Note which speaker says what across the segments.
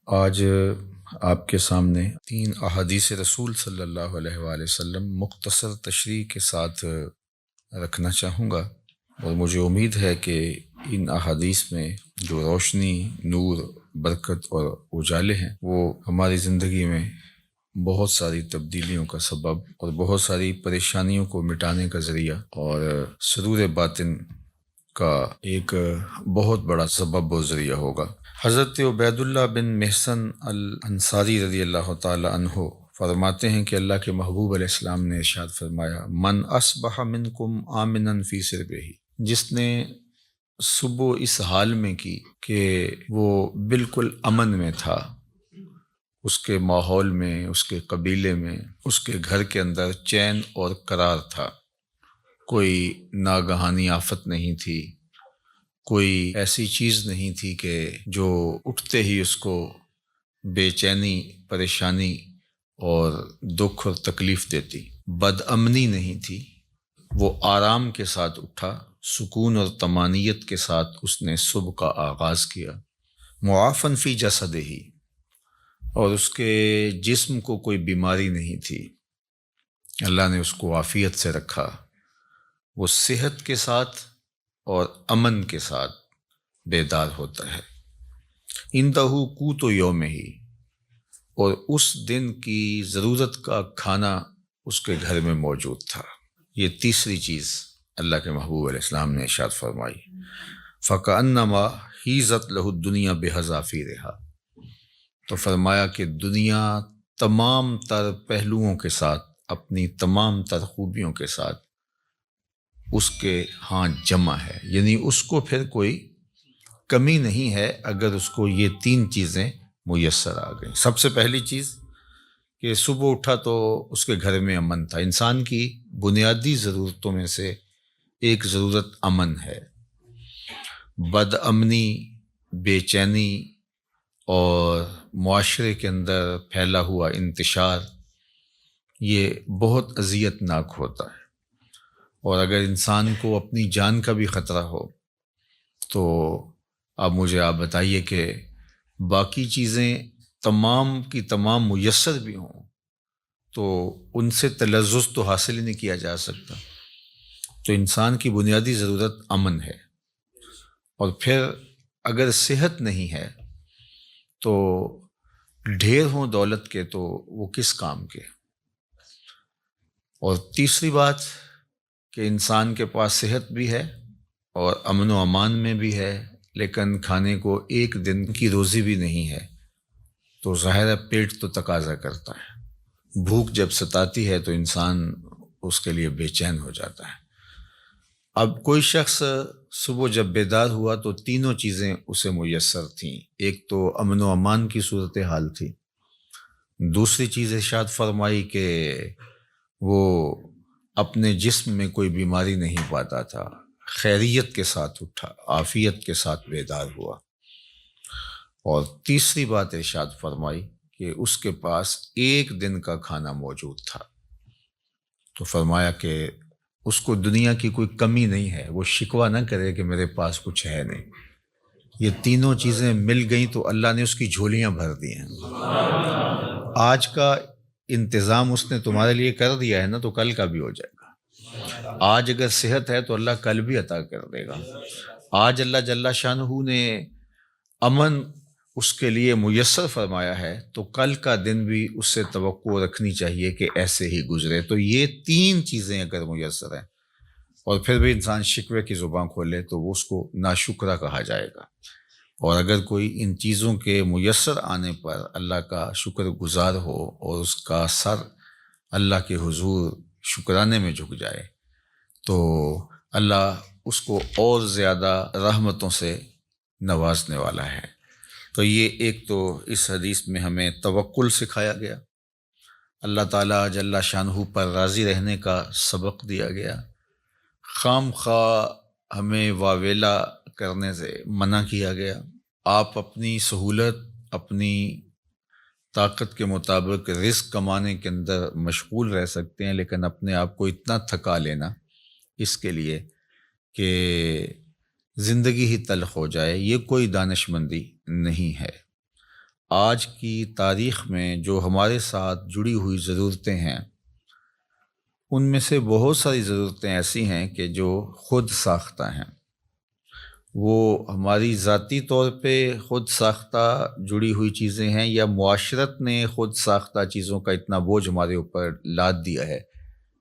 Speaker 1: آج آپ کے سامنے 3 احادیث رسول صلی اللہ علیہ وآلہ وسلم مختصر تشریح کے ساتھ رکھنا چاہوں گا، اور مجھے امید ہے کہ ان احادیث میں جو روشنی، نور، برکت اور اجالے ہیں وہ ہماری زندگی میں بہت ساری تبدیلیوں کا سبب اور بہت ساری پریشانیوں کو مٹانے کا ذریعہ اور سرور باطن کا ایک بہت بڑا سبب و ذریعہ ہوگا۔ حضرت عبید اللہ بن محسن الانصاری رضی اللہ تعالی عنہ فرماتے ہیں کہ اللہ کے محبوب علیہ السلام نے ارشاد فرمایا، من اصبح منکم آمنا فی سربہ، جس نے صبح اس حال میں کی کہ وہ بالکل امن میں تھا، اس کے ماحول میں، اس کے قبیلے میں، اس کے گھر کے اندر چین اور قرار تھا، کوئی ناگہانی آفت نہیں تھی، کوئی ایسی چیز نہیں تھی کہ جو اٹھتے ہی اس کو بے چینی، پریشانی اور دکھ اور تکلیف دیتی، بد امنی نہیں تھی، وہ آرام کے ساتھ اٹھا، سکون اور طمانینت کے ساتھ اس نے صبح کا آغاز کیا، معافن فی جسدہ، اور اس کے جسم کو کوئی بیماری نہیں تھی، اللہ نے اس کو عافیت سے رکھا، وہ صحت کے ساتھ اور امن کے ساتھ بیدار ہوتا ہے، اندہ قوت یوم ہی، اور اس دن کی ضرورت کا کھانا اس کے گھر میں موجود تھا۔ یہ تیسری چیز اللہ کے محبوب علیہ السلام نے ارشاد فرمائی، فَكَأَنَّمَا حِیزَتْ لَهُ الدُّنْیَا بِحَذَافِیرِہَا، تو فرمایا کہ دنیا تمام تر پہلوؤں کے ساتھ، اپنی تمام تر خوبیوں کے ساتھ اس کے ہاں جمع ہے، یعنی اس کو پھر کوئی کمی نہیں ہے اگر اس کو یہ 3 چیزیں میسر آ گئیں۔ سب سے پہلی چیز کہ صبح اٹھا تو اس کے گھر میں امن تھا۔ انسان کی بنیادی ضرورتوں میں سے ایک ضرورت امن ہے۔ بد امنی، بے چینی اور معاشرے کے اندر پھیلا ہوا انتشار، یہ بہت اذیت ناک ہوتا ہے، اور اگر انسان کو اپنی جان کا بھی خطرہ ہو تو اب مجھے آپ بتائیے کہ باقی چیزیں تمام کی تمام میسر بھی ہوں تو ان سے تلذذ تو حاصل ہی نہیں کیا جا سکتا۔ تو انسان کی بنیادی ضرورت امن ہے، اور پھر اگر صحت نہیں ہے تو ڈھیر ہوں دولت کے تو وہ کس کام کے۔ اور تیسری بات کہ انسان کے پاس صحت بھی ہے اور امن و امان میں بھی ہے، لیکن کھانے کو ایک دن کی روزی بھی نہیں ہے، تو ظاہر ہے پیٹ تو تقاضا کرتا ہے، بھوک جب ستاتی ہے تو انسان اس کے لیے بے چین ہو جاتا ہے۔ اب کوئی شخص صبح جب بیدار ہوا تو تینوں چیزیں اسے میسر تھیں، ایک تو امن و امان کی صورتحال تھی، دوسری چیز ارشاد فرمائی کہ وہ اپنے جسم میں کوئی بیماری نہیں پاتا تھا، خیریت کے ساتھ اٹھا، عافیت کے ساتھ بیدار ہوا، اور تیسری بات ارشاد فرمائی کہ اس کے پاس ایک دن کا کھانا موجود تھا۔ تو فرمایا کہ اس کو دنیا کی کوئی کمی نہیں ہے، وہ شکوہ نہ کرے کہ میرے پاس کچھ ہے نہیں۔ یہ تینوں چیزیں مل گئیں تو اللہ نے اس کی جھولیاں بھر دی ہیں۔ آج کا انتظام اس نے تمہارے لیے کر دیا ہے نا، تو کل کا بھی ہو جائے گا۔ آج اگر صحت ہے تو اللہ کل بھی عطا کر دے گا۔ آج اللہ جل شانہ نے امن اس کے لیے میسر فرمایا ہے تو کل کا دن بھی اس سے توقع رکھنی چاہیے کہ ایسے ہی گزرے۔ تو یہ 3 چیزیں اگر میسر ہیں اور پھر بھی انسان شکوے کی زبان کھولے تو وہ اس کو ناشکرہ کہا جائے گا، اور اگر کوئی ان چیزوں کے میسر آنے پر اللہ کا شکر گزار ہو اور اس کا سر اللہ کے حضور شکرانے میں جھک جائے تو اللہ اس کو اور زیادہ رحمتوں سے نوازنے والا ہے۔ تو یہ ایک تو اس حدیث میں ہمیں توکل سکھایا گیا، اللہ تعالیٰ جل شانہ پر راضی رہنے کا سبق دیا گیا، خام خواہ ہمیں واویلا کرنے سے منع کیا گیا۔ آپ اپنی سہولت، اپنی طاقت کے مطابق رزق کمانے کے اندر مشغول رہ سکتے ہیں، لیکن اپنے آپ کو اتنا تھکا لینا اس کے لیے کہ زندگی ہی تلخ ہو جائے، یہ کوئی دانش مندی نہیں ہے۔ آج کی تاریخ میں جو ہمارے ساتھ جڑی ہوئی ضرورتیں ہیں، ان میں سے بہت ساری ضرورتیں ایسی ہیں کہ جو خود ساختہ ہیں، وہ ہماری ذاتی طور پہ خود ساختہ جڑی ہوئی چیزیں ہیں، یا معاشرت نے خود ساختہ چیزوں کا اتنا بوجھ ہمارے اوپر لاد دیا ہے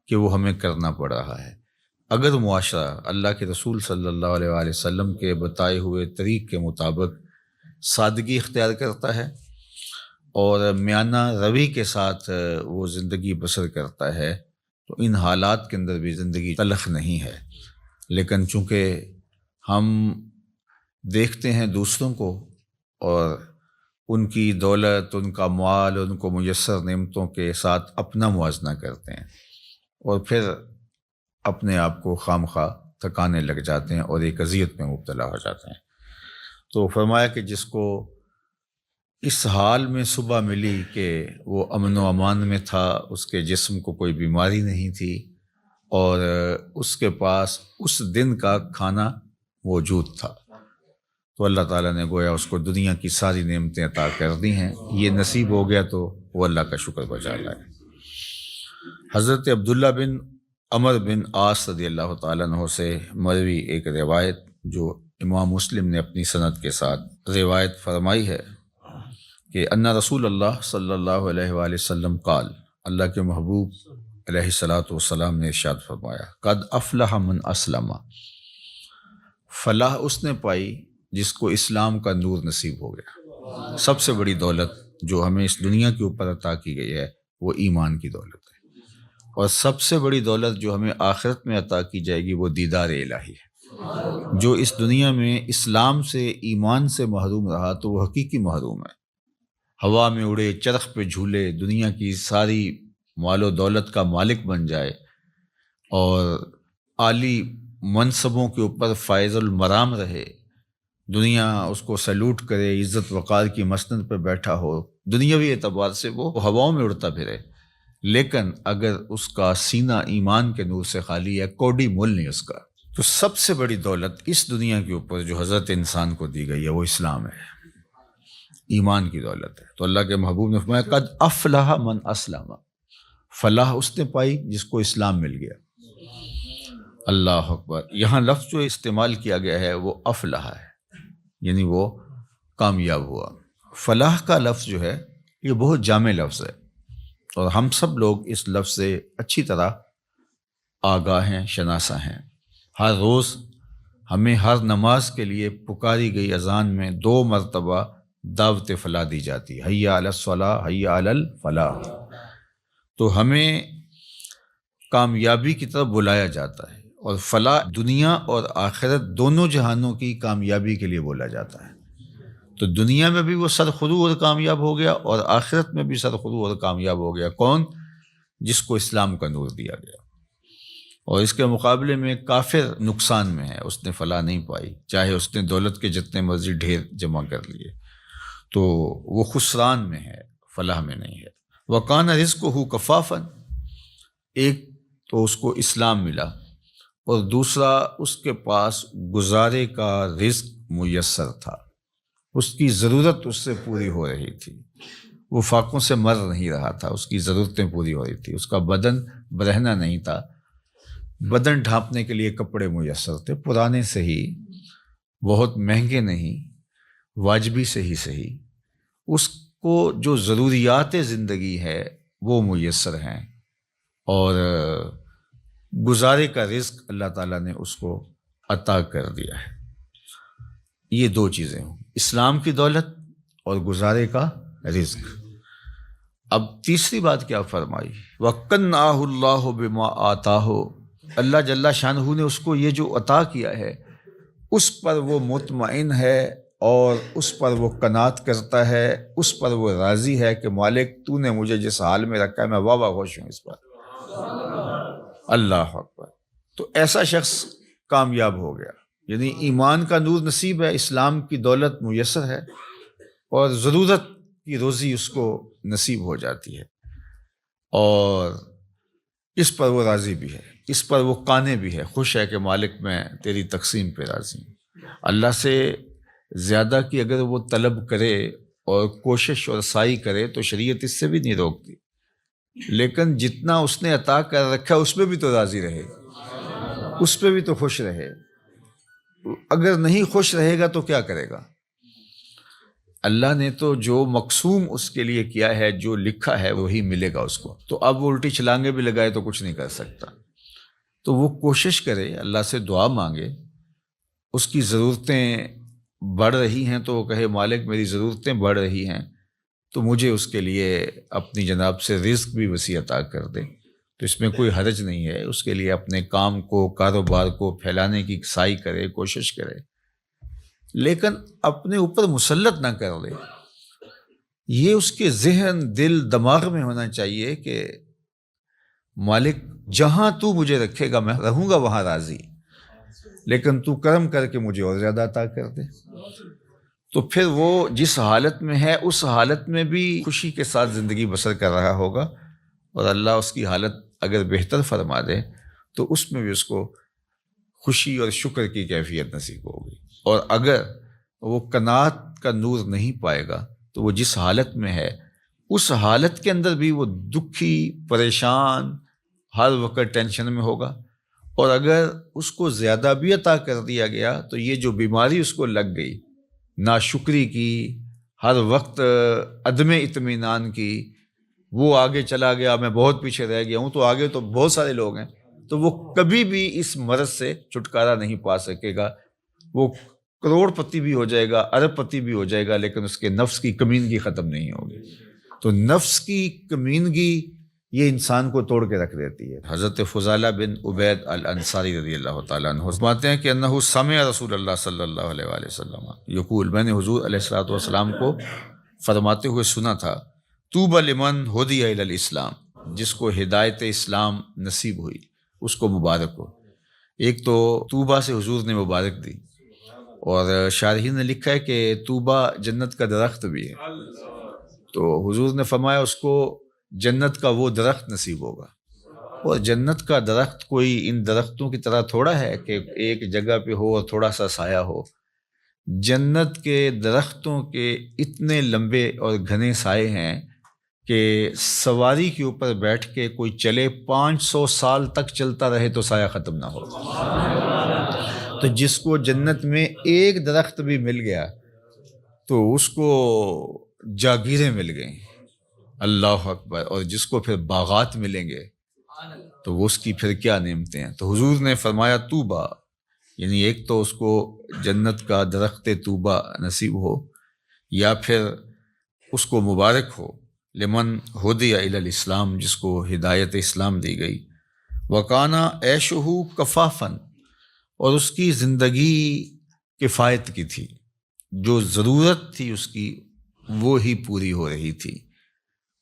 Speaker 1: کہ وہ ہمیں کرنا پڑ رہا ہے۔ اگر معاشرہ اللہ کے رسول صلی اللہ علیہ وآلہ وسلم کے بتائے ہوئے طریق کے مطابق سادگی اختیار کرتا ہے اور میانہ روی کے ساتھ وہ زندگی بسر کرتا ہے، تو ان حالات کے اندر بھی زندگی تلخ نہیں ہے۔ لیکن چونکہ ہم دیکھتے ہیں دوسروں کو اور ان کی دولت، ان کا مال، ان کو میسر نعمتوں کے ساتھ اپنا موازنہ کرتے ہیں، اور پھر اپنے آپ کو خام خواہ تھکانے لگ جاتے ہیں اور ایک اذیت میں مبتلا ہو جاتے ہیں۔ تو فرمایا کہ جس کو اس حال میں صبح ملی کہ وہ امن و امان میں تھا، اس کے جسم کو کوئی بیماری نہیں تھی، اور اس کے پاس اس دن کا کھانا موجود تھا، تو اللہ تعالیٰ نے گویا اس کو دنیا کی ساری نعمتیں عطا کر دی ہیں۔ یہ نصیب ہو گیا تو وہ اللہ کا شکر بجا لائے۔ حضرت عبداللہ بن عمر بن عاص رضی اللہ تعالیٰ عنہ سے مروی ایک روایت جو امام مسلم نے اپنی سند کے ساتھ روایت فرمائی ہے کہ ان رسول اللہ صلی اللہ علیہ وآلہ وسلم قال، اللہ کے محبوب علیہ الصلاۃ والسلام نے ارشاد فرمایا، قد افلح من اسلم، فلاح اس نے پائی جس کو اسلام کا نور نصیب ہو گیا۔ سب سے بڑی دولت جو ہمیں اس دنیا کے اوپر عطا کی گئی ہے وہ ایمان کی دولت ہے، اور سب سے بڑی دولت جو ہمیں آخرت میں عطا کی جائے گی وہ دیدار الہی ہے۔ جو اس دنیا میں اسلام سے، ایمان سے محروم رہا تو وہ حقیقی محروم ہے۔ ہوا میں اڑے، چرخ پہ جھولے، دنیا کی ساری مال و دولت کا مالک بن جائے اور عالی منصبوں کے اوپر فائز المرام رہے، دنیا اس کو سیلوٹ کرے، عزت وقار کی مسند پہ بیٹھا ہو، دنیاوی اعتبار سے وہ ہواؤں میں اڑتا پھرے، لیکن اگر اس کا سینہ ایمان کے نور سے خالی ہے، کوڑی مول نہیں اس کا، تو سب سے بڑی دولت اس دنیا کے اوپر جو حضرت انسان کو دی گئی ہے وہ اسلام ہے، ایمان کی دولت ہے۔ تو اللہ کے محبوب نے فرمایا قد افلح من اسلم، فلاح اس نے پائی جس کو اسلام مل گیا۔ اللہ اکبر۔ یہاں لفظ جو استعمال کیا گیا ہے وہ افلح ہے، یعنی وہ کامیاب ہوا۔ فلاح کا لفظ جو ہے یہ بہت جامع لفظ ہے، اور ہم سب لوگ اس لفظ سے اچھی طرح آگاہ ہیں، شناسا ہیں۔ ہر روز ہمیں ہر نماز کے لیے پکاری گئی اذان میں 2 مرتبہ دعوت فلاح دی جاتی ہے، حی علی الصلاۃ، حی علی الفلاح۔ تو ہمیں کامیابی کی طرف بلایا جاتا ہے، اور فلاح دنیا اور آخرت دونوں جہانوں کی کامیابی کے لیے بولا جاتا ہے۔ تو دنیا میں بھی وہ سرخرو اور کامیاب ہو گیا، اور آخرت میں بھی سرخرو اور کامیاب ہو گیا۔ کون؟ جس کو اسلام کا نور دیا گیا۔ اور اس کے مقابلے میں کافر نقصان میں ہے، اس نے فلاح نہیں پائی، چاہے اس نے دولت کے جتنے مرضی ڈھیر جمع کر لیے، تو وہ خسران میں ہے، فلاح میں نہیں ہے۔ وَقَانَ رِزْقُهُ كَفَافًا، ایک تو اس کو اسلام ملا، اور دوسرا اس کے پاس گزارے کا رزق میسر تھا، اس کی ضرورت اس سے پوری ہو رہی تھی، وہ فاقوں سے مر نہیں رہا تھا، اس کی ضرورتیں پوری ہو رہی تھی، اس کا بدن برہنہ نہیں تھا، بدن ڈھانپنے کے لیے کپڑے میسر تھے، پرانے سے ہی، بہت مہنگے نہیں، واجبی سے ہی صحیح، اس کو جو ضروریات زندگی ہے وہ میسر ہیں، اور گزارے کا رزق اللہ تعالیٰ نے اس کو عطا کر دیا ہے۔ یہ 2 چیزیں ہوں، اسلام کی دولت اور گزارے کا رزق۔ اب تیسری بات کیا فرمائی؟ وَقَنَّعَهُ اللَّهُ بِمَا آتَاهُ، اللہ جل شانہ نے اس کو یہ جو عطا کیا ہے اس پر وہ مطمئن ہے، اور اس پر وہ قناعت کرتا ہے، اس پر وہ راضی ہے کہ مالک تو نے مجھے جس حال میں رکھا ہے میں واہ واہ خوش ہوں اس پر۔ اللہ اکبر۔ تو ایسا شخص کامیاب ہو گیا، یعنی ایمان کا نور نصیب ہے، اسلام کی دولت میسر ہے، اور ضرورت کی روزی اس کو نصیب ہو جاتی ہے، اور اس پر وہ راضی بھی ہے، اس پر وہ قانع بھی ہے، خوش ہے کہ مالک میں تیری تقسیم پہ راضی ہوں۔ اللہ سے زیادہ کی اگر وہ طلب کرے اور کوشش اور سعی کرے تو شریعت اس سے بھی نہیں روکتی، لیکن جتنا اس نے عطا کر رکھا اس پہ بھی تو راضی رہے، اس پہ بھی تو خوش رہے۔ اگر نہیں خوش رہے گا تو کیا کرے گا؟ اللہ نے تو جو مقسوم اس کے لیے کیا ہے، جو لکھا ہے وہی ملے گا اس کو، تو اب وہ الٹی چھلانگیں بھی لگائے تو کچھ نہیں کر سکتا۔ تو وہ کوشش کرے، اللہ سے دعا مانگے، اس کی ضرورتیں بڑھ رہی ہیں تو وہ کہے مالک میری ضرورتیں بڑھ رہی ہیں تو مجھے اس کے لیے اپنی جناب سے رزق بھی وسیع عطا کر دے، تو اس میں کوئی حرج نہیں ہے۔ اس کے لیے اپنے کام کو، کاروبار کو پھیلانے کی سعی کرے، کوشش کرے، لیکن اپنے اوپر مسلط نہ کر لے۔ یہ اس کے ذہن، دل، دماغ میں ہونا چاہیے کہ مالک جہاں تو مجھے رکھے گا میں رہوں گا وہاں راضی، لیکن تو کرم کر کے مجھے اور زیادہ عطا کر دے۔ تو پھر وہ جس حالت میں ہے اس حالت میں بھی خوشی کے ساتھ زندگی بسر کر رہا ہوگا، اور اللہ اس کی حالت اگر بہتر فرما دے تو اس میں بھی اس کو خوشی اور شکر کی کیفیت نصیب ہوگی۔ اور اگر وہ قناعت کا نور نہیں پائے گا تو وہ جس حالت میں ہے اس حالت کے اندر بھی وہ دکھی، پریشان، ہر وقت ٹینشن میں ہوگا۔ اور اگر اس کو زیادہ بھی عطا کر دیا گیا تو یہ جو بیماری اس کو لگ گئی، ناشکری کی، ہر وقت عدم اطمینان کی، وہ آگے چلا گیا، میں بہت پیچھے رہ گیا ہوں، تو آگے تو بہت سارے لوگ ہیں، تو وہ کبھی بھی اس مرض سے چھٹکارا نہیں پا سکے گا۔ وہ کروڑ پتی بھی ہو جائے گا، ارب پتی بھی ہو جائے گا، لیکن اس کے نفس کی کمینگی ختم نہیں ہوگی۔ تو نفس کی کمینگی یہ انسان کو توڑ کے رکھ دیتی ہے۔ حضرت فضالہ بن عبید الانصاری رضی اللہ تعالیٰ عنہ فرماتے ہیں کہ انہ سمع رسول اللہ صلی اللہ علیہ وآلہ وسلم یقول، میں نے حضور علیہ الصلوۃ والسلام کو فرماتے ہوئے سنا تھا، طوبی لمن ہدی الی الاسلام، جس کو ہدایت اسلام نصیب ہوئی اس کو مبارک ہو۔ ایک تو طوبہ سے حضور نے مبارک دی، اور شارحین نے لکھا ہے کہ طوبہ جنت کا درخت بھی ہے، تو حضور نے فرمایا اس کو جنت کا وہ درخت نصیب ہوگا۔ اور جنت کا درخت کوئی ان درختوں کی طرح تھوڑا ہے کہ ایک جگہ پہ ہو اور تھوڑا سا سایہ ہو۔ جنت کے درختوں کے اتنے لمبے اور گھنے سائے ہیں کہ سواری کے اوپر بیٹھ کے کوئی چلے 500 سال تک چلتا رہے تو سایہ ختم نہ ہو۔ تو جس کو جنت میں ایک درخت بھی مل گیا تو اس کو جاگیریں مل گئیں، اللہ اکبر۔ اور جس کو پھر باغات ملیں گے تو وہ اس کی پھر کیا نعمتیں ہیں۔ تو حضور نے فرمایا طوبہ، یعنی ایک تو اس کو جنت کا درخت طوبہ نصیب ہو، یا پھر اس کو مبارک ہو، لمن ہدی الی الاسلام، جس کو ہدایت اسلام دی گئی، وکانا عیشہ کفافن، اور اس کی زندگی کفایت کی تھی، جو ضرورت تھی اس کی وہ ہی پوری ہو رہی تھی،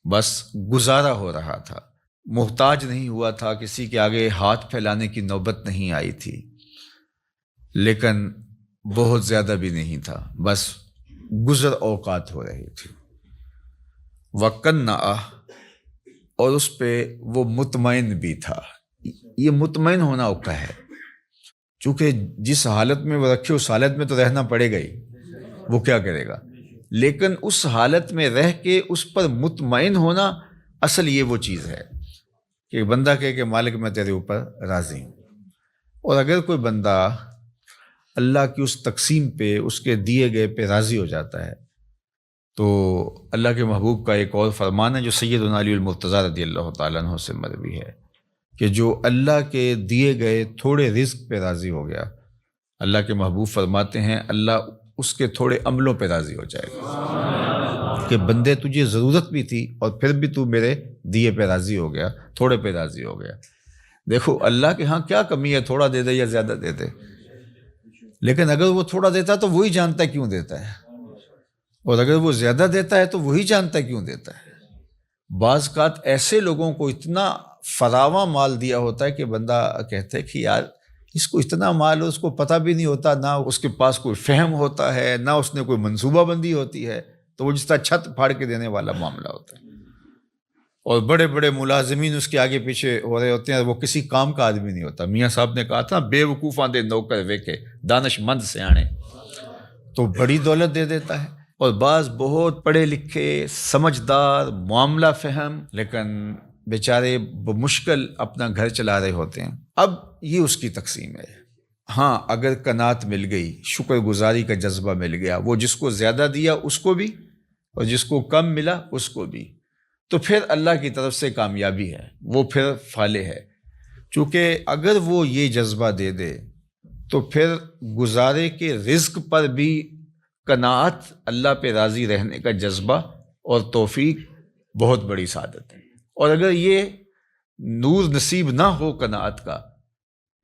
Speaker 1: بس گزارا ہو رہا تھا، محتاج نہیں ہوا تھا، کسی کے آگے ہاتھ پھیلانے کی نوبت نہیں آئی تھی، لیکن بہت زیادہ بھی نہیں تھا، بس گزر اوقات ہو رہی تھی۔ وقنع، اور اس پہ وہ مطمئن بھی تھا۔ یہ مطمئن ہونا اوقع ہے، چونکہ جس حالت میں وہ رکھے اس حالت میں تو رہنا پڑے گا ہی، وہ کیا کرے گا، لیکن اس حالت میں رہ کے اس پر مطمئن ہونا، اصل یہ وہ چیز ہے کہ بندہ کہے کہ مالک میں تیرے اوپر راضی ہوں۔ اور اگر کوئی بندہ اللہ کی اس تقسیم پہ، اس کے دیے گئے پہ راضی ہو جاتا ہے تو اللہ کے محبوب کا ایک اور فرمان ہے جو سیدنا علی المرتضیٰ رضی اللہ تعالیٰ عنہ سے مروی ہے کہ جو اللہ کے دیے گئے تھوڑے رزق پہ راضی ہو گیا، اللہ کے محبوب فرماتے ہیں اللہ اس کے تھوڑے عملوں پہ راضی ہو جائے گا کہ بندے تجھے ضرورت بھی تھی اور پھر بھی تو میرے دیے پہ راضی ہو گیا، تھوڑے پہ راضی ہو گیا۔ دیکھو اللہ کے ہاں کیا کمی ہے، تھوڑا دے دے یا زیادہ دے دے، لیکن اگر وہ تھوڑا دیتا ہے تو وہی جانتا ہے کیوں دیتا ہے، اور اگر وہ زیادہ دیتا ہے تو وہی جانتا ہے کیوں دیتا ہے۔ بعض اوقات ایسے لوگوں کو اتنا فراواں مال دیا ہوتا ہے کہ بندہ کہتا ہے کہ یار اس کو اتنا مال ہو، اس کو پتہ بھی نہیں ہوتا، نہ اس کے پاس کوئی فہم ہوتا ہے، نہ اس نے کوئی منصوبہ بندی ہوتی ہے، تو وہ جس طرح چھت پھاڑ کے دینے والا معاملہ ہوتا ہے۔ اور بڑے بڑے ملازمین اس کے آگے پیچھے ہو رہے ہوتے ہیں، وہ کسی کام کا آدمی نہیں ہوتا۔ میاں صاحب نے کہا تھا بے وقوفاں دے نوکر ویکے، دانش مند سیانے، تو بڑی دولت دے دیتا ہے۔ اور بعض بہت پڑھے لکھے سمجھدار معاملہ فہم لیکن بیچارے بمشکل اپنا گھر چلا رہے ہوتے ہیں۔ اب یہ اس کی تقسیم ہے۔ ہاں اگر قناعت مل گئی، شکر گزاری کا جذبہ مل گیا، وہ جس کو زیادہ دیا اس کو بھی اور جس کو کم ملا اس کو بھی، تو پھر اللہ کی طرف سے کامیابی ہے، وہ پھر فالح ہے۔ چونکہ اگر وہ یہ جذبہ دے دے تو پھر گزارے کے رزق پر بھی قناعت، اللہ پہ راضی رہنے کا جذبہ اور توفیق بہت بڑی سعادت ہے۔ اور اگر یہ نور نصیب نہ ہو قناعت کا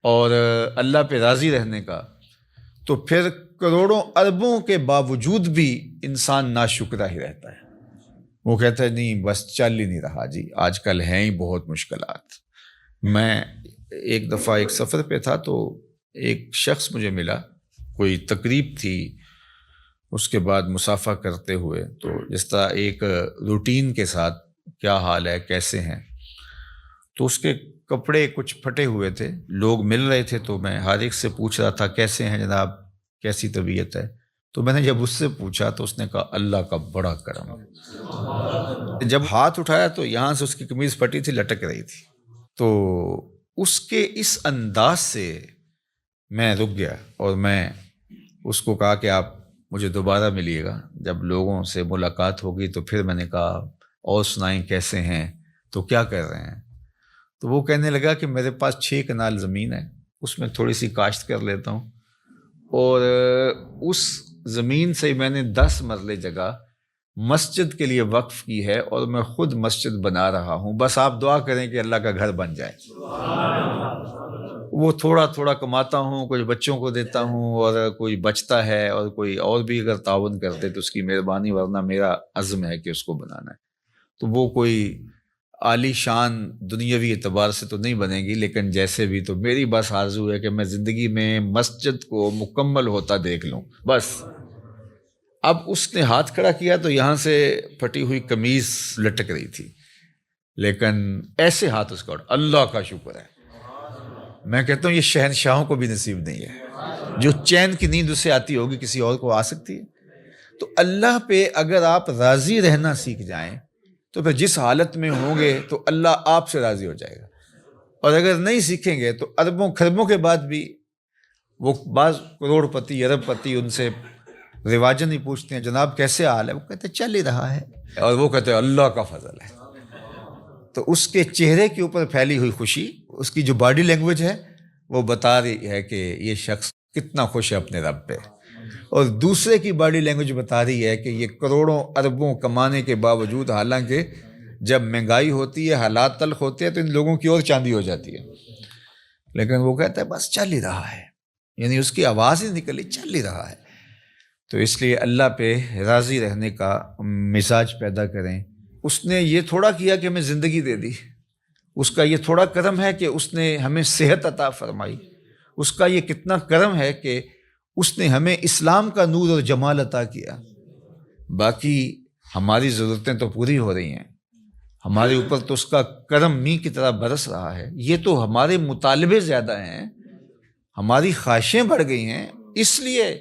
Speaker 1: اور اللہ پہ راضی رہنے کا، تو پھر کروڑوں اربوں کے باوجود بھی انسان ناشکرا ہی رہتا ہے۔ وہ کہتا ہے نہیں بس چل ہی نہیں رہا جی، آج کل ہیں ہی بہت مشکلات۔ میں ایک دفعہ ایک سفر پہ تھا تو ایک شخص مجھے ملا، کوئی تقریب تھی، اس کے بعد مصافحہ کرتے ہوئے تو جس طرح ایک روٹین کے ساتھ کیا حال ہے کیسے ہیں، تو اس کے کپڑے کچھ پھٹے ہوئے تھے، لوگ مل رہے تھے تو میں ہر ایک سے پوچھ رہا تھا کیسے ہیں جناب، کیسی طبیعت ہے۔ تو میں نے جب اس سے پوچھا تو اس نے کہا اللہ کا بڑا کرم ہے۔ جب ہاتھ اٹھایا تو یہاں سے اس کی قمیض پھٹی تھی، لٹک رہی تھی۔ تو اس کے اس انداز سے میں رک گیا اور میں اس کو کہا کہ آپ مجھے دوبارہ ملیے گا، جب لوگوں سے ملاقات ہوگی تو پھر میں نے کہا اور سنائیں کیسے ہیں، تو کیا کر رہے ہیں؟ تو وہ کہنے لگا کہ میرے پاس 6 کنال زمین ہے، اس میں تھوڑی سی کاشت کر لیتا ہوں، اور اس زمین سے میں نے 10 مرلے جگہ مسجد کے لیے وقف کی ہے اور میں خود مسجد بنا رہا ہوں، بس آپ دعا کریں کہ اللہ کا گھر بن جائے۔ وہ تھوڑا تھوڑا کماتا ہوں، کچھ بچوں کو دیتا ہوں اور کوئی بچتا ہے، اور کوئی اور بھی اگر تعاون کرتے تو اس کی مہربانی، ورنہ میرا عزم ہے کہ اس کو بنانا ہے۔ تو وہ کوئی عالی شان دنیاوی اعتبار سے تو نہیں بنے گی، لیکن جیسے بھی تو میری بس آرزو ہے کہ میں زندگی میں مسجد کو مکمل ہوتا دیکھ لوں بس۔ اب اس نے ہاتھ کھڑا کیا تو یہاں سے پھٹی ہوئی قمیض لٹک رہی تھی، لیکن ایسے ہاتھ اس کا اللہ کا شکر ہے۔ میں کہتا ہوں یہ شہنشاہوں کو بھی نصیب نہیں ہے، جو چین کی نیند اسے آتی ہوگی کسی اور کو آ سکتی ہے۔ تو اللہ پہ اگر آپ راضی رہنا سیکھ جائیں تو پھر جس حالت میں ہوں گے تو اللہ آپ سے راضی ہو جائے گا، اور اگر نہیں سیکھیں گے تو اربوں خربوں کے بعد بھی وہ بعض کروڑ پتی ارب پتی ان سے رواجن ہی پوچھتے ہیں جناب کیسے حال ہے، وہ کہتے ہیں چل ہی رہا ہے، اور وہ کہتے ہیں اللہ کا فضل ہے۔ تو اس کے چہرے کے اوپر پھیلی ہوئی خوشی، اس کی جو باڈی لینگویج ہے وہ بتا رہی ہے کہ یہ شخص کتنا خوش ہے اپنے رب پہ، اور دوسرے کی باڈی لینگویج بتا رہی ہے کہ یہ کروڑوں اربوں کمانے کے باوجود، حالانکہ جب مہنگائی ہوتی ہے حالات تلخ ہوتے ہیں تو ان لوگوں کی اور چاندی ہو جاتی ہے، لیکن وہ کہتا ہے بس چل ہی رہا ہے، یعنی اس کی آواز ہی نکلی چل ہی رہا ہے۔ تو اس لیے اللہ پہ راضی رہنے کا مزاج پیدا کریں۔ اس نے یہ تھوڑا کیا کہ ہمیں زندگی دے دی، اس کا یہ تھوڑا کرم ہے کہ اس نے ہمیں صحت عطا فرمائی، اس کا یہ کتنا کرم ہے کہ اس نے ہمیں اسلام کا نور اور جمال عطا کیا۔ باقی ہماری ضرورتیں تو پوری ہو رہی ہیں، ہمارے اوپر تو اس کا کرم می کی طرح برس رہا ہے، یہ تو ہمارے مطالبے زیادہ ہیں، ہماری خواہشیں بڑھ گئی ہیں، اس لیے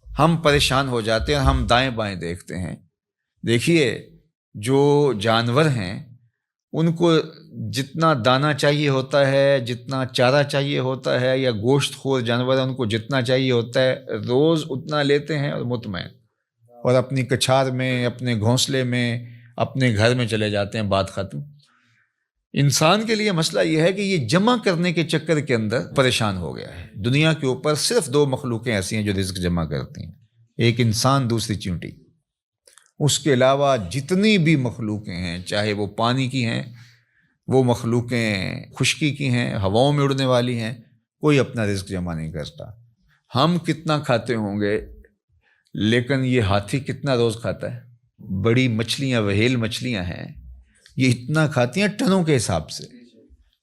Speaker 1: ہم پریشان ہو جاتے ہیں، ہم دائیں بائیں دیکھتے ہیں۔ دیکھیے جو جانور ہیں ان کو جتنا دانہ چاہیے ہوتا ہے، جتنا چارہ چاہیے ہوتا ہے، یا گوشت خور جانور ہیں ان کو جتنا چاہیے ہوتا ہے روز اتنا لیتے ہیں اور مطمئن، اور اپنی کچھار میں، اپنے گھونسلے میں، اپنے گھر میں چلے جاتے ہیں، بات ختم۔ انسان کے لیے مسئلہ یہ ہے کہ یہ جمع کرنے کے چکر کے اندر پریشان ہو گیا ہے۔ دنیا کے اوپر صرف 2 مخلوقیں ایسی ہیں جو رزق جمع کرتی ہیں، ایک انسان، دوسری چیونٹی۔ اس کے علاوہ جتنی بھی مخلوقیں ہیں، چاہے وہ پانی کی ہیں، وہ مخلوقیں خشکی کی ہیں، ہواؤں میں اڑنے والی ہیں، کوئی اپنا رزق جمع نہیں کرتا۔ ہم کتنا کھاتے ہوں گے، لیکن یہ ہاتھی کتنا روز کھاتا ہے؟ بڑی مچھلیاں، وہیل مچھلیاں ہیں، یہ اتنا کھاتی ہیں ٹنوں کے حساب سے،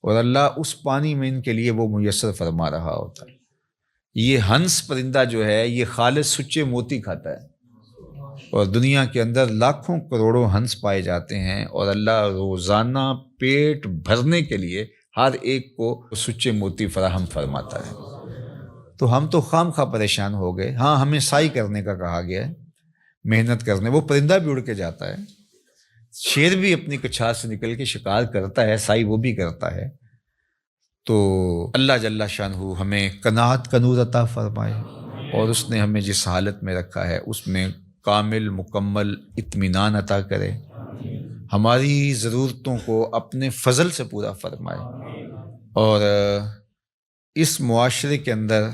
Speaker 1: اور اللہ اس پانی میں ان کے لیے وہ میسر فرما رہا ہوتا ہے۔ یہ ہنس پرندہ جو ہے یہ خالص سچے موتی کھاتا ہے، اور دنیا کے اندر لاکھوں کروڑوں ہنس پائے جاتے ہیں، اور اللہ روزانہ پیٹ بھرنے کے لیے ہر ایک کو سچے موتی فراہم فرماتا ہے۔ تو ہم تو خام خواہ پریشان ہو گئے۔ ہاں ہمیں سعی کرنے کا کہا گیا ہے، محنت کرنے، وہ پرندہ بھی اڑ کے جاتا ہے، شیر بھی اپنی کچھار سے نکل کے شکار کرتا ہے، سائی وہ بھی کرتا ہے۔ تو اللہ جل شانہ ہمیں قناعت کا نور عطا فرمائے، اور اس نے ہمیں جس حالت میں رکھا ہے اس میں کامل مکمل اطمینان عطا کرے، ہماری ضرورتوں کو اپنے فضل سے پورا فرمائے، اور اس معاشرے کے اندر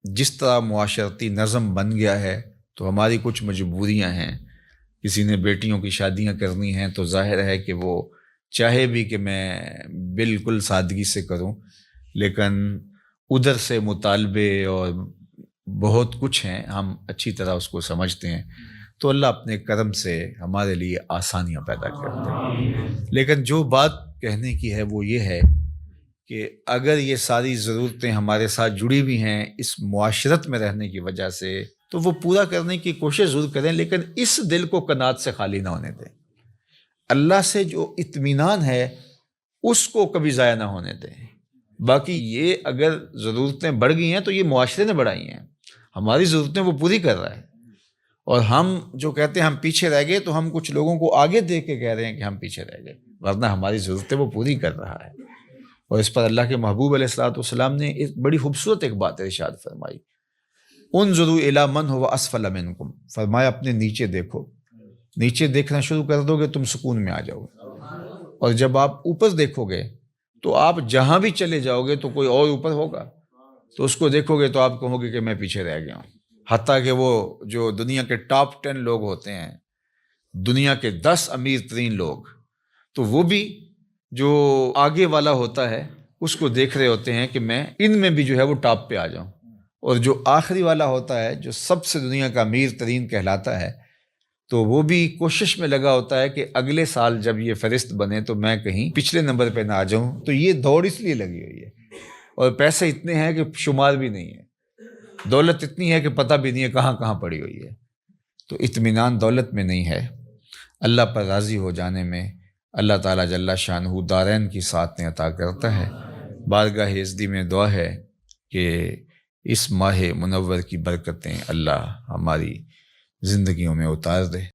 Speaker 1: جس طرح معاشرتی نظم بن گیا ہے تو ہماری کچھ مجبوریاں ہیں، کسی نے بیٹیوں کی شادیاں کرنی ہیں تو ظاہر ہے کہ وہ چاہے بھی کہ میں بالکل سادگی سے کروں، لیکن ادھر سے مطالبے اور بہت کچھ ہیں، ہم اچھی طرح اس کو سمجھتے ہیں، تو اللہ اپنے کرم سے ہمارے لیے آسانیاں پیدا کرتے ہیں۔ لیکن جو بات کہنے کی ہے وہ یہ ہے کہ اگر یہ ساری ضرورتیں ہمارے ساتھ جڑی ہوئی ہیں اس معاشرت میں رہنے کی وجہ سے، تو وہ پورا کرنے کی کوشش ضرور کریں، لیکن اس دل کو قناعت سے خالی نہ ہونے دیں۔ اللہ سے جو اطمینان ہے اس کو کبھی ضائع نہ ہونے دیں۔ باقی یہ اگر ضرورتیں بڑھ گئی ہیں تو یہ معاشرے نے بڑھائی ہیں، ہماری ضرورتیں وہ پوری کر رہا ہے، اور ہم جو کہتے ہیں ہم پیچھے رہ گئے تو ہم کچھ لوگوں کو آگے دیکھ کے کہہ رہے ہیں کہ ہم پیچھے رہ گئے، ورنہ ہماری ضرورتیں وہ پوری کر رہا ہے۔ اور اس پر اللہ کے محبوب علیہ الصلوۃ والسلام نے ایک بڑی خوبصورت ایک بات ارشاد فرمائی، انظروا الی من هو اسفل منکم، فرمایا اپنے نیچے دیکھو، نیچے دیکھنا شروع کر دو گے تم سکون میں آ جاؤ گے، اور جب آپ اوپر دیکھو گے تو آپ جہاں بھی چلے جاؤ گے تو کوئی اور اوپر ہوگا، تو اس کو دیکھو گے تو آپ کہو گے کہ میں پیچھے رہ گیا ہوں۔ حتیٰ کہ وہ جو دنیا کے ٹاپ 10 لوگ ہوتے ہیں، دنیا کے 10 امیر ترین لوگ، تو وہ بھی جو آگے والا ہوتا ہے اس کو دیکھ رہے ہوتے ہیں کہ میں ان میں بھی جو ہے وہ ٹاپ پہ آ جاؤں، اور جو آخری والا ہوتا ہے جو سب سے دنیا کا امیر ترین کہلاتا ہے، تو وہ بھی کوشش میں لگا ہوتا ہے کہ اگلے سال جب یہ فہرست بنے تو میں کہیں پچھلے نمبر پہ نہ آ جاؤں۔ تو یہ دوڑ اس لیے لگی ہوئی ہے، اور پیسے اتنے ہیں کہ شمار بھی نہیں ہے، دولت اتنی ہے کہ پتہ بھی نہیں ہے کہاں کہاں پڑی ہوئی ہے، تو اطمینان دولت میں نہیں ہے۔ اللہ پر راضی ہو جانے میں اللہ تعالیٰ جل شانہ دارین کی سعادتیں عطا کرتا ہے۔ بارگاہ عزتی میں دعا ہے کہ اس ماہ منور کی برکتیں اللہ ہماری زندگیوں میں اتار دے۔